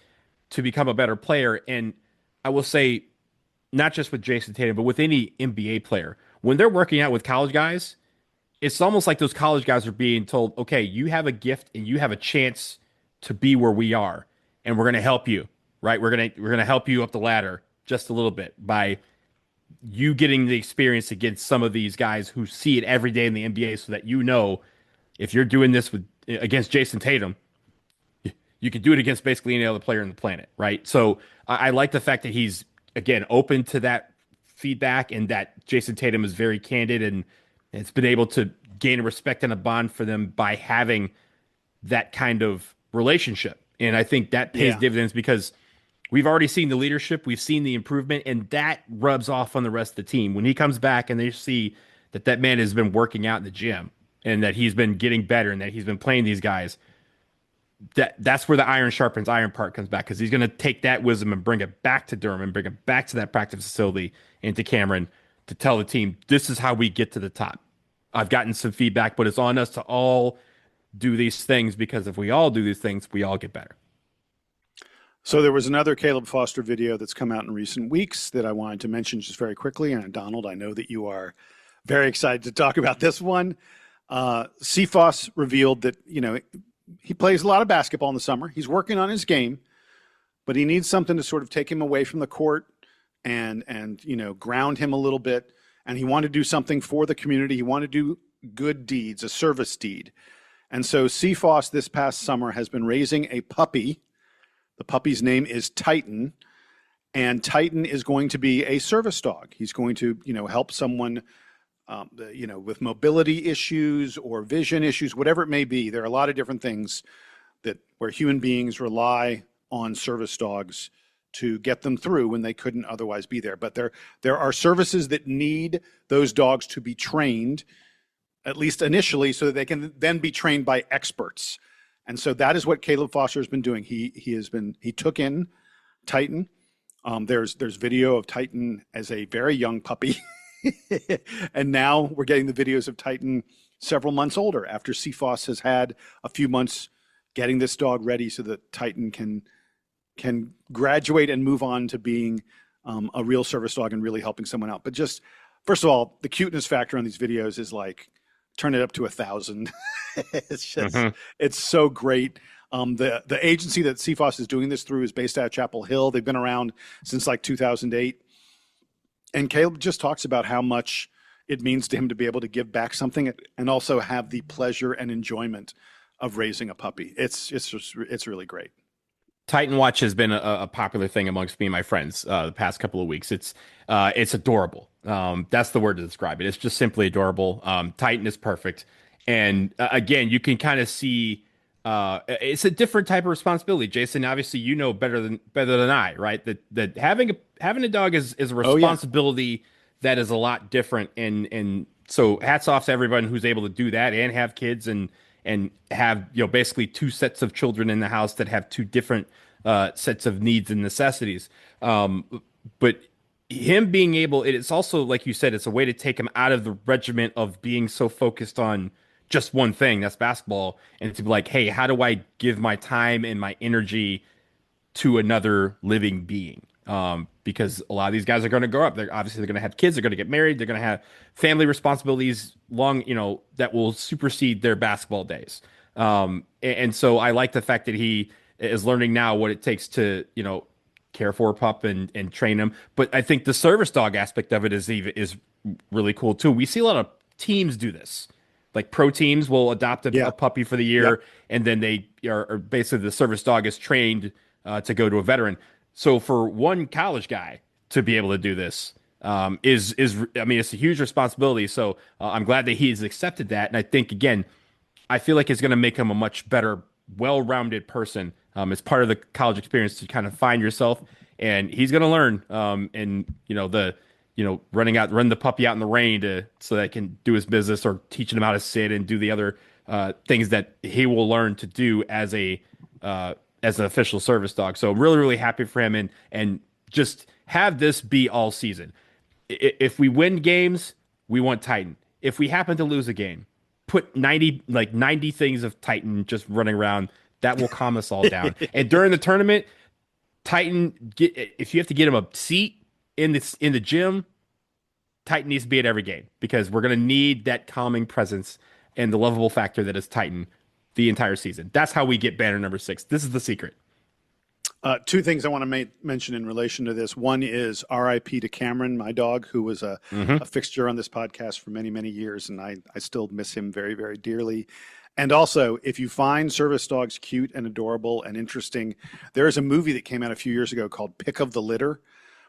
to become a better player. And I will say, not just with Jason Tatum, but with any NBA player, when they're working out with college guys, it's almost like those college guys are being told, okay, you have a gift and you have a chance to be where we are, and we're going to help you, right? We're going to help you up the ladder just a little bit by you getting the experience against some of these guys who see it every day in the NBA, so that if you're doing this against Jason Tatum, you can do it against basically any other player on the planet, right? So I like the fact that he's, again, open to that feedback, and that Jason Tatum is very candid, and it's been able to gain a respect and a bond for them by having that kind of relationship. And I think that pays dividends, because we've already seen the leadership, we've seen the improvement, and that rubs off on the rest of the team. When he comes back and they see that man has been working out in the gym, and that he's been getting better, and that he's been playing these guys, that's where the iron sharpens iron part comes back, because he's going to take that wisdom and bring it back to Durham and bring it back to that practice facility into Cameron to tell the team, this is how we get to the top. I've gotten some feedback, but it's on us to all do these things, because if we all do these things, we all get better. So there was another Caleb Foster video that's come out in recent weeks that I wanted to mention just very quickly. And Donald, I know that you are very excited to talk about this one. CFOS revealed that, he plays a lot of basketball in the summer. He's working on his game, but he needs something to sort of take him away from the court and ground him a little bit. And he wanted to do something for the community. He wanted to do good deeds, a service deed. And so CFOS this past summer has been raising a puppy. The puppy's name is Titan, and Titan is going to be a service dog. He's going to, help someone, with mobility issues or vision issues, whatever it may be. There are a lot of different things where human beings rely on service dogs to get them through when they couldn't otherwise be there. But there are services that need those dogs to be trained, at least initially, so that they can then be trained by experts. And so that is what Caleb Foster has been doing. He took in Titan. There's video of Titan as a very young puppy. And now we're getting the videos of Titan several months older, after CFOS has had a few months getting this dog ready so that Titan can graduate and move on to being a real service dog and really helping someone out. But just, first of all, the cuteness factor on these videos is like, turn it up to 1,000. It's just, It's so great. The agency that CFOS is doing this through is based out of Chapel Hill. They've been around since like 2008. And Caleb just talks about how much it means to him to be able to give back something and also have the pleasure and enjoyment of raising a puppy. It's really great. Titan Watch has been a popular thing amongst me and my friends the past couple of weeks. It's adorable. That's the word to describe it. It's just simply adorable. Titan is perfect. And again, you can kind of see it's a different type of responsibility. Jason, obviously, better than I, right? That having a dog is a responsibility that is a lot different. And so hats off to everyone who's able to do that and have kids and have basically two sets of children in the house that have two different sets of needs and necessities. But him being able, it's also, like you said, it's a way to take him out of the regiment of being so focused on just one thing, that's basketball, and to be like, hey, how do I give my time and my energy to another living being? Because a lot of these guys are going to grow up. They're going to have kids. They're going to get married. They're going to have family responsibilities that will supersede their basketball days. And so I like the fact that he is learning now what it takes to, care for a pup and train him. But I think the service dog aspect of it is really cool too. We see a lot of teams do this. Like pro teams will adopt a puppy for the year, and then they are basically, the service dog is trained to go to a veteran. So for one college guy to be able to do this it's a huge responsibility. So I'm glad that he's accepted that. And I think, again, I feel like it's going to make him a much better, well-rounded person. It's part of the college experience to kind of find yourself, and he's going to learn. Run the puppy out in the rain so that he can do his business, or teaching him how to sit and do the other things that he will learn to do as an official service dog. So I'm really, really happy for him, and just have this be all season. If we win games, we want Titan. If we happen to lose a game, put 90 things of Titan just running around. That will calm us all down. And during the tournament, Titan, if you have to get him a seat in the gym, Titan needs to be at every game, because we're going to need that calming presence and the lovable factor that is Titan the entire season. That's how we get banner number 6. This is the secret. Two things I want to mention in relation to this. One is RIP to Cameron, my dog, who was a fixture on this podcast for many, many years, and I still miss him very, very dearly. And also, if you find service dogs cute and adorable and interesting, there is a movie that came out a few years ago called Pick of the Litter,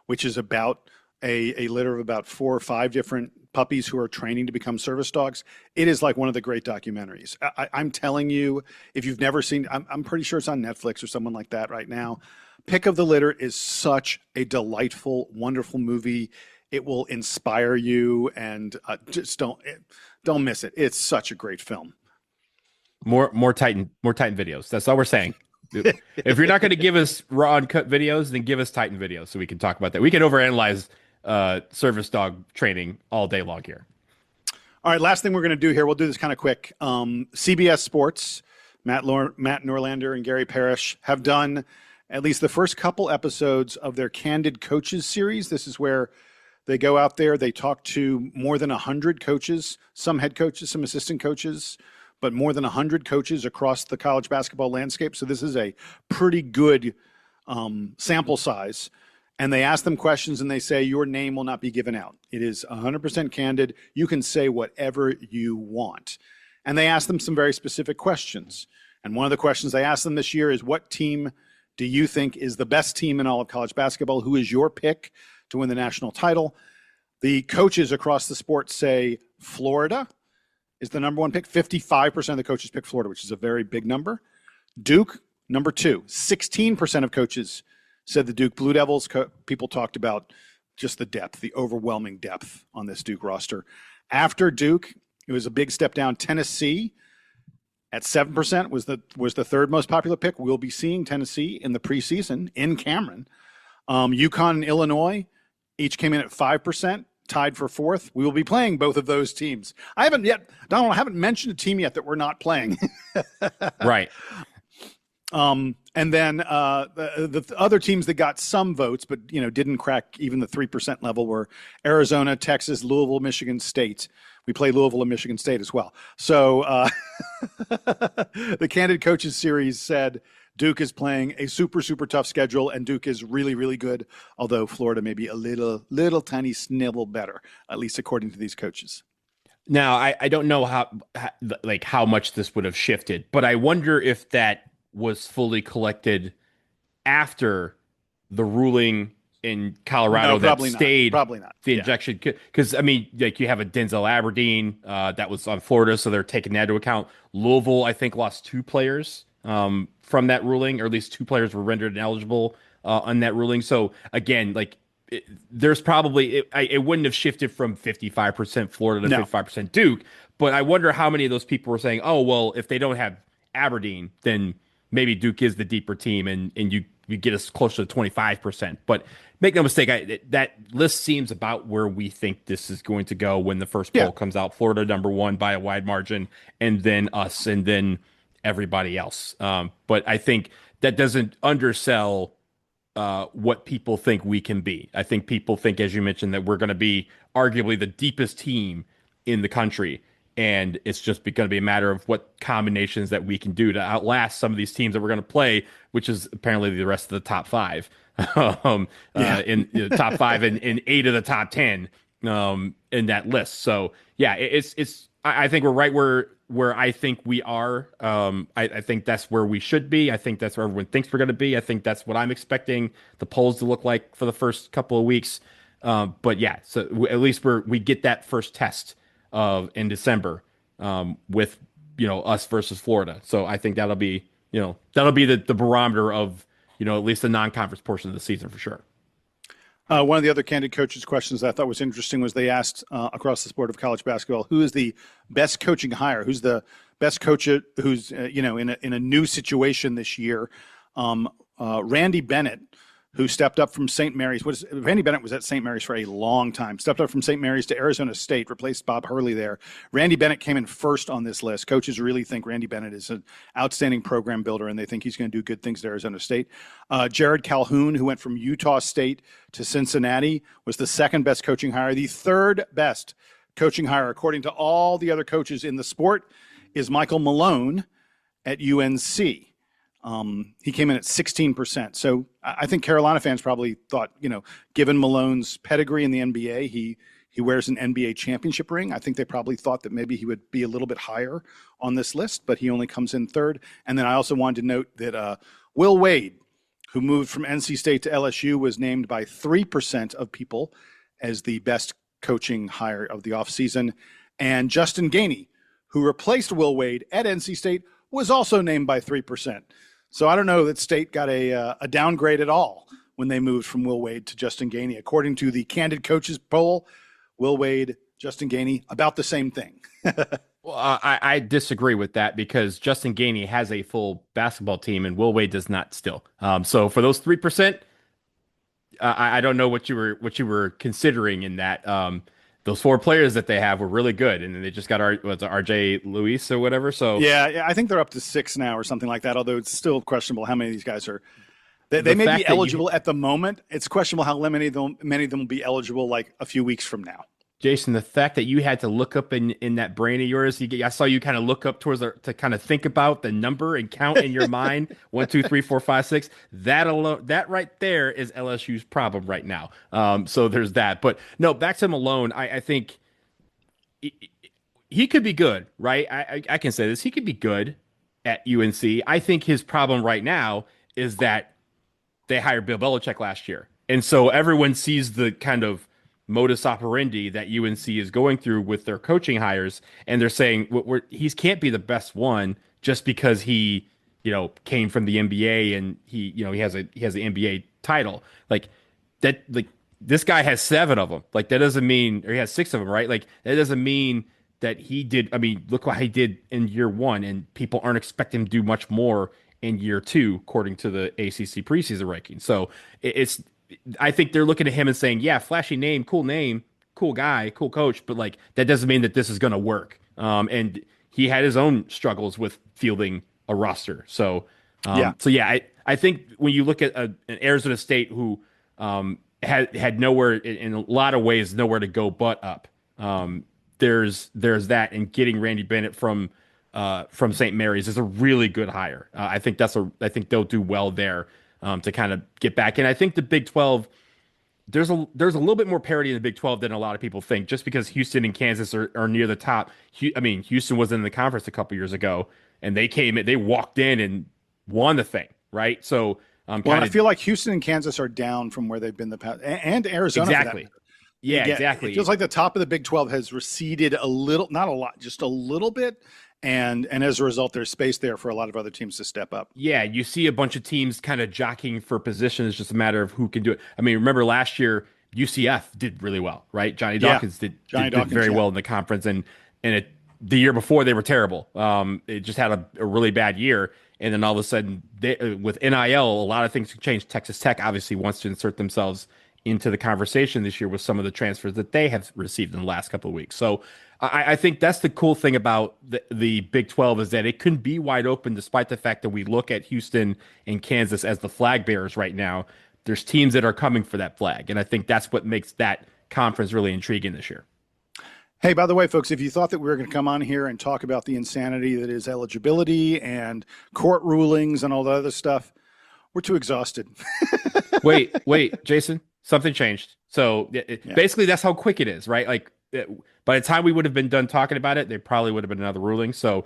which is about a litter of about 4 or 5 different puppies who are training to become service dogs. It is like one of the great documentaries. I'm telling you, if you've never seen, I'm pretty sure it's on Netflix or someone like that right now. Pick of the Litter is such a delightful, wonderful movie. It will inspire you, and just don't miss it. It's such a great film. More Titan videos. That's all we're saying. If you're not going to give us raw uncut videos, then give us Titan videos so we can talk about that. We can overanalyze service dog training all day long here. All right, last thing we're going to do here, we'll do this kind of quick. CBS Sports, Matt Norlander and Gary Parrish have done at least the first couple episodes of their Candid Coaches series. This is where they go out there, they talk to more than 100 coaches, some head coaches, some assistant coaches, but more than 100 coaches across the college basketball landscape. So this is a pretty good sample size. And they ask them questions and they say, your name will not be given out. It is 100% candid. You can say whatever you want. And they ask them some very specific questions. And one of the questions they asked them this year is, what team do you think is the best team in all of college basketball? Who is your pick to win the national title? The coaches across the sport say Florida is the number one pick. 55% of the coaches pick Florida, which is a very big number. Duke, number 2. 16% of coaches said the Duke Blue Devils. People talked about just the depth, the overwhelming depth on this Duke roster. After Duke, it was a big step down. Tennessee at 7% was the third most popular pick. We'll be seeing Tennessee in the preseason in Cameron. UConn and Illinois each came in at 5%, tied for 4th. We will be playing both of those teams. I haven't mentioned a team yet that we're not playing. Right. And then the other teams that got some votes but didn't crack even the 3% level were Arizona, Texas, Louisville, Michigan State. We play Louisville and Michigan State as well. So the Candid Coaches series said Duke is playing a super, super tough schedule, and Duke is really, really good, although Florida may be a little tiny snivel better, at least according to these coaches. Now, I don't know how much this would have shifted, but I wonder if that was fully collected after the ruling in Colorado that stayed probably not. The injection. Because, you have a Denzel Aberdeen that was on Florida, so they're taking that into account. Louisville, I think, lost 2 players from that ruling, or at least 2 players were rendered ineligible on that ruling. So, again, there's probably it wouldn't have shifted from 55% Florida to 55% Duke, but I wonder how many of those people were saying, oh, well, if they don't have Aberdeen, then maybe Duke is the deeper team, and you get us closer to 25%. But make no mistake, that list seems about where we think this is going to go when the first poll comes out. Florida number 1 by a wide margin, and then us, and then everybody else. But I think that doesn't undersell what people think we can be. I think people think, as you mentioned, that we're going to be arguably the deepest team in the country. And it's just going to be a matter of what combinations that we can do to outlast some of these teams that we're going to play, which is apparently the rest of the top 5, in the top 5 and 8 of the top 10 in that list. So yeah, I think we're right where I think we are. I think that's where we should be. I think that's where everyone thinks we're going to be. I think that's what I'm expecting the polls to look like for the first couple of weeks. But yeah, so at least we get that first test in December with us versus Florida. So I think that'll be the barometer of at least the non-conference portion of the season for sure. One of the other Candid Coaches questions that I thought was interesting was they asked across the sport of college basketball, who is the best coaching hire? Who's the best coach who's in a new situation this year? Randy Bennett, who stepped up from St. Mary's. Randy Bennett was at St. Mary's for a long time. Stepped up from St. Mary's to Arizona State, replaced Bob Hurley there. Randy Bennett came in first on this list. Coaches really think Randy Bennett is an outstanding program builder, and they think he's going to do good things at Arizona State. Jared Calhoun, who went from Utah State to Cincinnati, was the second best coaching hire. The third best coaching hire, according to all the other coaches in the sport, is Michael Malone at UNC. He came in at 16%. So I think Carolina fans probably thought, given Malone's pedigree in the NBA, he wears an NBA championship ring. I think they probably thought that maybe he would be a little bit higher on this list, but he only comes in third. And then I also wanted to note that Will Wade, who moved from NC State to LSU, was named by 3% of people as the best coaching hire of the offseason. And Justin Gainey, who replaced Will Wade at NC State, was also named by 3%. So I don't know that State got a downgrade at all when they moved from Will Wade to Justin Gainey. According to the Candid Coaches poll, Will Wade, Justin Gainey, about the same thing. Well, I disagree with that because Justin Gainey has a full basketball team and Will Wade does not still. So for those 3%, I don't know what you were considering in that. Those four players that they have were really good, and then they just got RJ Luis or whatever. So yeah, I think they're up to 6 now or something like that. Although it's still questionable how many of these guys are. They may be eligible at the moment. It's questionable how many of them will be eligible like a few weeks from now. Jason, the fact that you had to look up in that brain of yours, I saw you kind of look up towards to kind of think about the number and count in your mind 1, 2, 3, 4, 5, 6. That alone, that right there is LSU's problem right now. So there's that. But no, back to Malone. I think he could be good, right? I can say this. He could be good at UNC. I think his problem right now is that they hired Bill Belichick last year, and so everyone sees the kind of modus operandi that UNC is going through with their coaching hires, and they're saying he can't be the best one just because he, came from the NBA and he has the NBA title. Like that, like this guy has 7 of them. Like that doesn't mean, or he has 6 of them, right? Like that doesn't mean that he did. I mean, look what he did in year 1, and people aren't expecting him to do much more in year 2, according to the ACC preseason ranking. So I think they're looking at him and saying, yeah, flashy name, cool guy, cool coach, but like that doesn't mean that this is going to work. And he had his own struggles with fielding a roster. So, I think when you look at an Arizona State who had nowhere, in a lot of ways, nowhere to go but up. There's that, and getting Randy Bennett from St. Mary's is a really good hire. I think they'll do well there. To kind of get back. And I think the Big 12, there's a little bit more parity in the Big 12 than a lot of people think, just because Houston and Kansas are near the top. Houston was in the conference a couple years ago, and they walked in and won the thing, right? So I feel like Houston and Kansas are down from where they've been the past, and Arizona. Exactly. Yeah, exactly. It feels like the top of the Big 12 has receded a little, not a lot, just a little bit. And as a result, there's space there for a lot of other teams to step up. Yeah, you see a bunch of teams kind of jockeying for position. It's just a matter of who can do it. I mean, remember last year, UCF did really well, right? Johnny Dawkins did very well in the conference. And the year before, they were terrible. It just had a really bad year. And then all of a sudden, with NIL, a lot of things changed. Texas Tech obviously wants to insert themselves into the conversation this year with some of the transfers that they have received in the last couple of weeks. So I think that's the cool thing about the Big 12 is that it can be wide open, despite the fact that we look at Houston and Kansas as the flag bearers right now. There's teams that are coming for that flag. And I think that's what makes that conference really intriguing this year. Hey, by the way, folks, if you thought that we were going to come on here and talk about the insanity that is eligibility and court rulings and all the other stuff, we're too exhausted. Wait, Jason, something changed. So basically that's how quick it is, right? Like by the time we would have been done talking about it, there probably would have been another ruling. So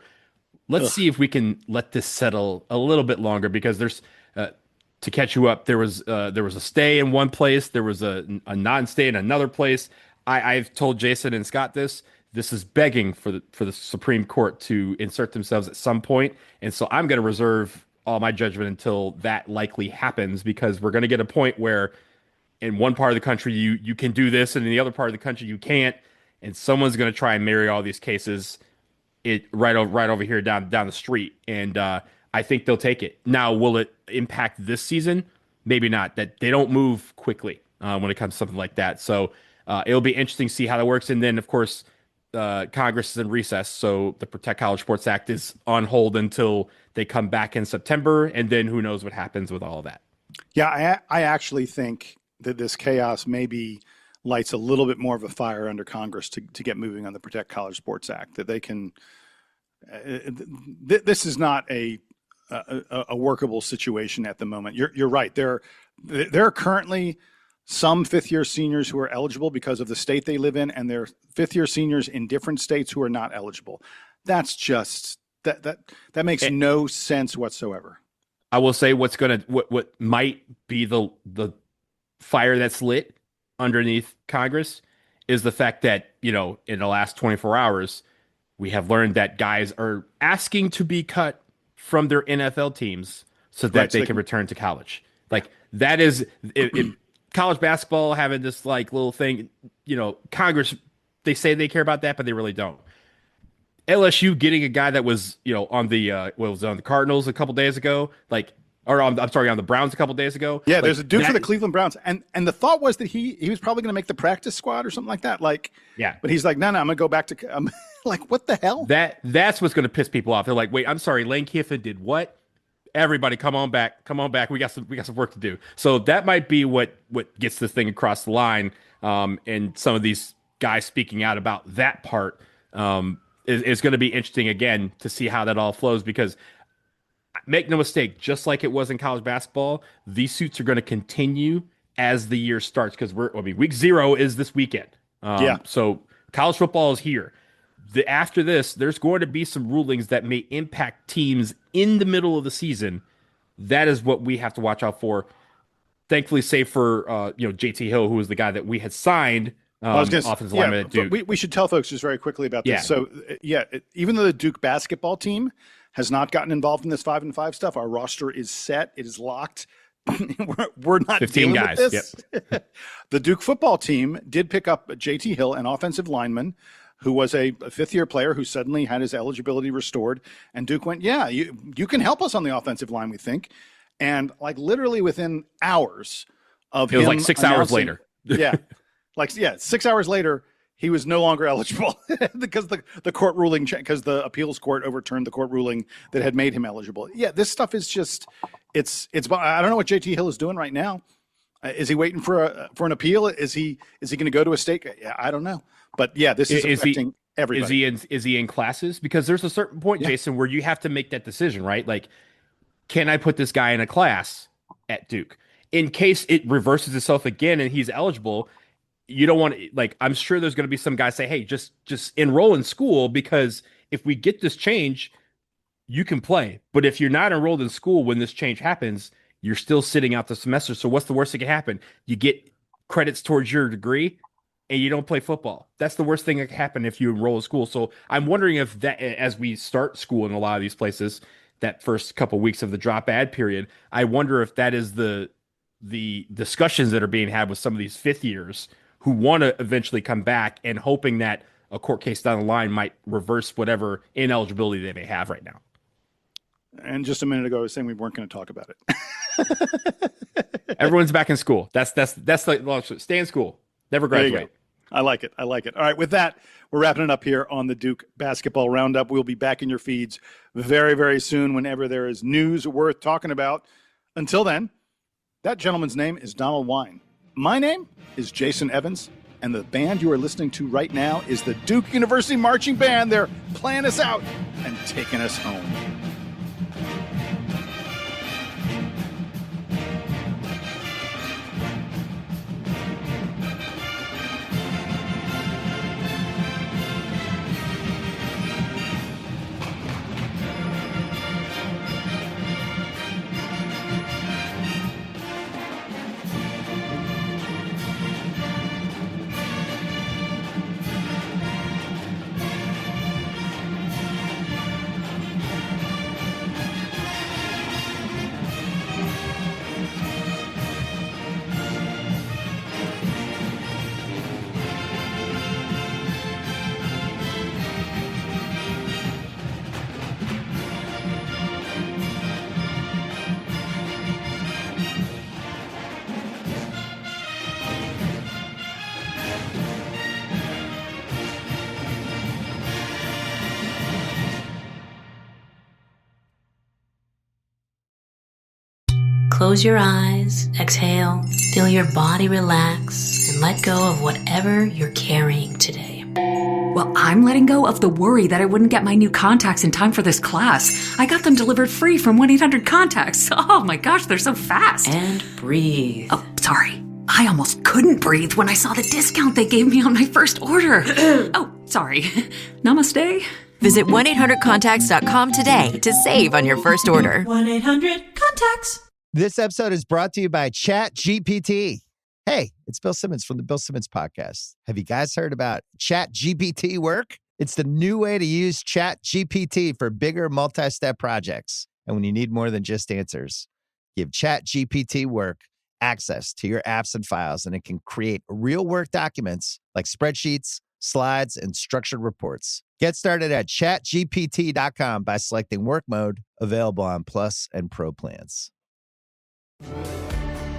let's see if we can let this settle a little bit longer, because there's to catch you up. There was a stay in one place. There was a non-stay in another place. I've told Jason and Scott this is begging for the Supreme Court to insert themselves at some point. And so I'm going to reserve all my judgment until that likely happens, because we're going to get a point where in one part of the country you can do this, and in the other part of the country you can't, and someone's going to try and marry all these cases right over here down the street, and I think they'll take it. Now, will it impact this season? Maybe not. That they don't move quickly when it comes to something like that. So it'll be interesting to see how that works. And then, of course, Congress is in recess, so the Protect College Sports Act is on hold until they come back in September, and then who knows what happens with all of that. Yeah, I actually think that this chaos maybe lights a little bit more of a fire under Congress to get moving on the Protect College Sports Act, that they can this is not a workable situation at the moment. You're right. There are currently some fifth-year seniors who are eligible because of the state they live in, and there are fifth-year seniors in different states who are not eligible. That's just that makes no sense whatsoever. I will say what might be the fire that's lit underneath Congress is the fact that, in the last 24 hours, we have learned that guys are asking to be cut from their NFL teams so that they can return to college. Like that is college basketball having this like little thing, Congress, they say they care about that, but they really don't. LSU getting a guy that was, on the Cardinals a couple days ago, like, or I'm sorry, on the Browns a couple days ago. Yeah, there's a dude for the Cleveland Browns, and the thought was that he was probably going to make the practice squad or something like that. Like, yeah, but he's like, no, I'm going to go back to. I'm like, what the hell? That's what's going to piss people off. They're like, wait, I'm sorry, Lane Kiffin did what? Everybody, come on back. We got some work to do. So that might be what gets this thing across the line. And some of these guys speaking out about that part is going to be interesting again to see how that all flows, because make no mistake, just like it was in college basketball, these suits are going to continue as the year starts, because week 0 is this weekend. So college football is here. After this, there's going to be some rulings that may impact teams in the middle of the season. That is what we have to watch out for. Thankfully, save for JT Hill, who was the guy that we had signed, offensive lineman at Duke. We should tell folks just very quickly about this. So, even though the Duke basketball team has not gotten involved in this 5-5 stuff, our roster is set. It is locked. We're not 15 guys. With this. Yep. The Duke football team did pick up JT Hill, an offensive lineman who was a fifth-year player who suddenly had his eligibility restored. And Duke went, you can help us on the offensive line, we think. And like literally within hours of it was like 6 hours later. 6 hours later, he was no longer eligible because the court ruling, because the appeals court overturned the court ruling that had made him eligible. Yeah, this stuff is just, it's. I don't know what JT Hill is doing right now. Is he waiting for an appeal? Is he going to go to a state? Yeah, I don't know. But yeah, this is affecting everybody. Is he in classes? Because there's a certain point, Jason, where you have to make that decision, right? Like, can I put this guy in a class at Duke in case it reverses itself again and he's eligible? You don't want to, like, I'm sure there's going to be some guys say, hey, just enroll in school, because if we get this change, you can play. But if you're not enrolled in school when this change happens, you're still sitting out the semester. So what's the worst that can happen? You get credits towards your degree and you don't play football. That's the worst thing that can happen if you enroll in school. So I'm wondering if that, as we start school in a lot of these places, that first couple of weeks of the drop ad period, I wonder if that is the discussions that are being had with some of these fifth years who want to eventually come back, and hoping that a court case down the line might reverse whatever ineligibility they may have right now. And just a minute ago, I was saying we weren't going to talk about it. Everyone's back in school. That's like, stay in school. Never graduate. I like it. All right. With that, we're wrapping it up here on the Duke Basketball Roundup. We'll be back in your feeds very, very soon whenever there is news worth talking about. Until then, that gentleman's name is Donald Wine. My name is Jason Evans, and the band you are listening to right now is the Duke University Marching Band. They're playing us out and taking us home. Close your eyes, exhale, feel your body relax, and let go of whatever you're carrying today. Well, I'm letting go of the worry that I wouldn't get my new contacts in time for this class. I got them delivered free from 1-800-CONTACTS. Oh my gosh, they're so fast. And breathe. Oh, sorry. I almost couldn't breathe when I saw the discount they gave me on my first order. Oh, sorry. Namaste. Visit 1-800-CONTACTS.com today to save on your first order. 1-800-CONTACTS. This episode is brought to you by ChatGPT. Hey, it's Bill Simmons from the Bill Simmons Podcast. Have you guys heard about ChatGPT Work? It's the new way to use ChatGPT for bigger multi-step projects. And when you need more than just answers, give ChatGPT Work access to your apps and files, and it can create real work documents like spreadsheets, slides, and structured reports. Get started at chatgpt.com by selecting work mode, available on Plus and Pro plans.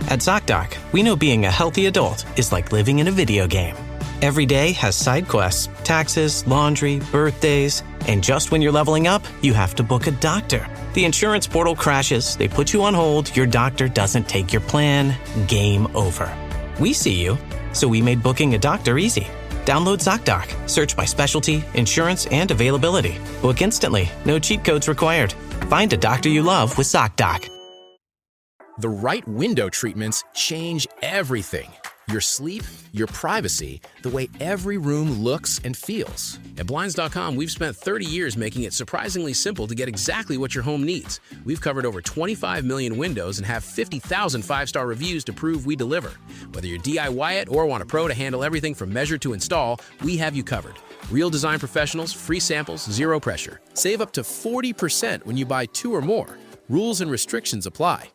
At ZocDoc, we know being a healthy adult is like living in a video game. Every day has side quests, taxes, laundry, birthdays, and just when you're leveling up, you have to book a doctor. The insurance portal crashes, they put you on hold, your doctor doesn't take your plan, game over. We see you, so we made booking a doctor easy. Download ZocDoc, search by specialty, insurance, and availability. Book instantly, no cheat codes required. Find a doctor you love with ZocDoc. The right window treatments change everything. Your sleep, your privacy, the way every room looks and feels. At Blinds.com, we've spent 30 years making it surprisingly simple to get exactly what your home needs. We've covered over 25 million windows and have 50,000 five-star reviews to prove we deliver. Whether you DIY it or want a pro to handle everything from measure to install, we have you covered. Real design professionals, free samples, zero pressure. Save up to 40% when you buy 2 or more. Rules and restrictions apply.